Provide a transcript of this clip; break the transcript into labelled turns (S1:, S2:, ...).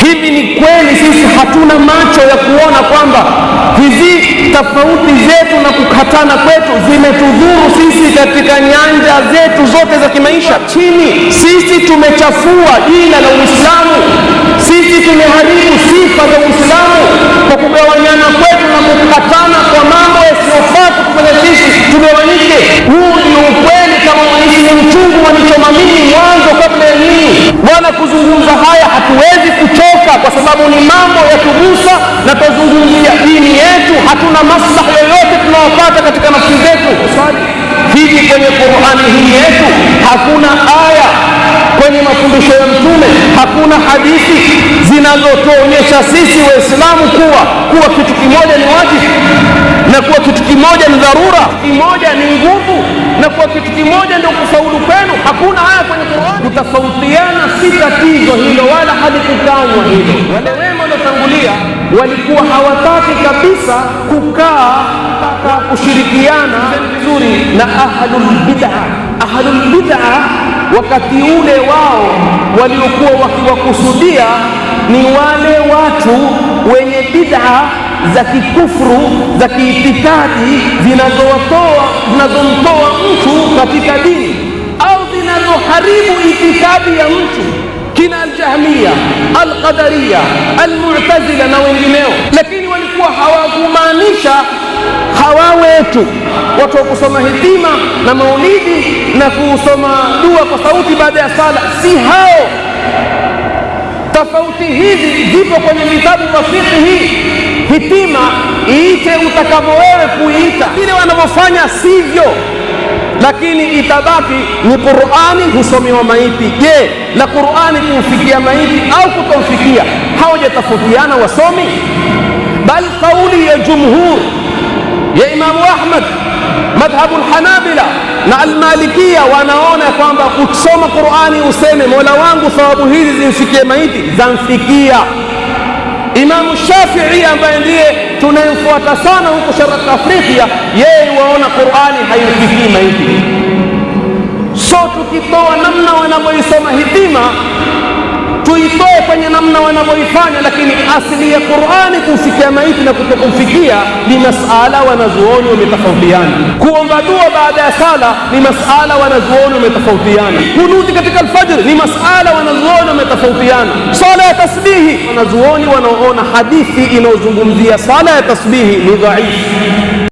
S1: Hivi ni kweli sisi hatuna macho ya kuona kwamba hizi tofauti zetu na kukatana kwetu zimetudhuru sisi katika nyanja zetu zote za kimaisha? Chini sisi tumechafua jina la Uislamu, sisi tumeharibu sifa za Uislamu kwa kugawanyana kwetu na kukatana kwa mambo yasiyofaa kufanya sisi tugawanyike. Huu ni ukweli kama maisha ni mchungu wanichoma mimi mwanzo kabla ya nini. Wala kuzungumza haya hatuwezi kuchoka, kwa sababu ni mambo ya kugusa na tuzungumzia dini yetu. Hatuna maslahi yoyote tunayopata katika nafsi zetu. Hivi kwenye Qur'ani hii yetu hakuna aya, kwenye mafundisho ya Mtume hakuna hadithi zinazotuonyesha sisi Waislamu kuwa kitu kimoja ni wajibu, na kuwa kitu kimoja ni dharura, kimoja ni nguvu, na kuwa kitu kimoja ndio kufaulu kwenu. Hakuna aya kwenye Qur'ani. Kutafautiana si tatizo hilo, wala halikukanywa hilo. Wale wema waliotangulia walikuwa hawataki kabisa kukaa kushirikiana vizuri na ahlul bid'ah. Ahlul bid'ah wakati ule wao waliokuwa wakiwakusudia ni wale watu wenye bid'a za kikufuru, za kiitikadi, zinazomtoa mtu katika dini au zinazoharibu itikadi ya mtu, kina Al-Jahmiya, Al-Qadariya, Al-Mu'tazila na wengineo. Lakini walikuwa hawakumaanisha hawa wetu watu wa kusoma hitima na maulidi na kusoma dua kwa sauti baada ya sala, si hao. Tofauti hizi zipo kwenye vitabu vya fiqh. Hitima iite utakavyo wewe kuiita, vile wanavyofanya sivyo, lakini itabaki ni Qur'ani husomewa maiti. Je, la Qur'ani kumfikia maiti au kutomfikia? Hawajatofautiana wasomi, bal kauli ya jumhur ya Imamu Ahmad, madhhabu al-Hanabila na al-Malikia wanaona kwamba kusoma Qur'ani useme Mola wangu thawabu hizi zimfikie maiti, zamfikia. Imamu Shafi'i ambaye ndiye tunayemfuata sana huko Sharq Afrika, yeye waona Qur'ani haimfikii maiti. So tukitoa namna wanavyoisoma hitima tuitoe kwenye namna wanavyoifanya, lakini asili ya Qur'ani kumfikia maiti na kutokumfikia ni masala wanazuoni wametofautiana. Kuomba dua baada ya sala ni masala wanazuoni wametofautiana. Kunuti katika alfajr ni masala wanazuoni wametofautiana. Sala ya tasbihi, wanazuoni wanaoona hadithi inayozungumzia sala ya tasbihi ni dhaifu.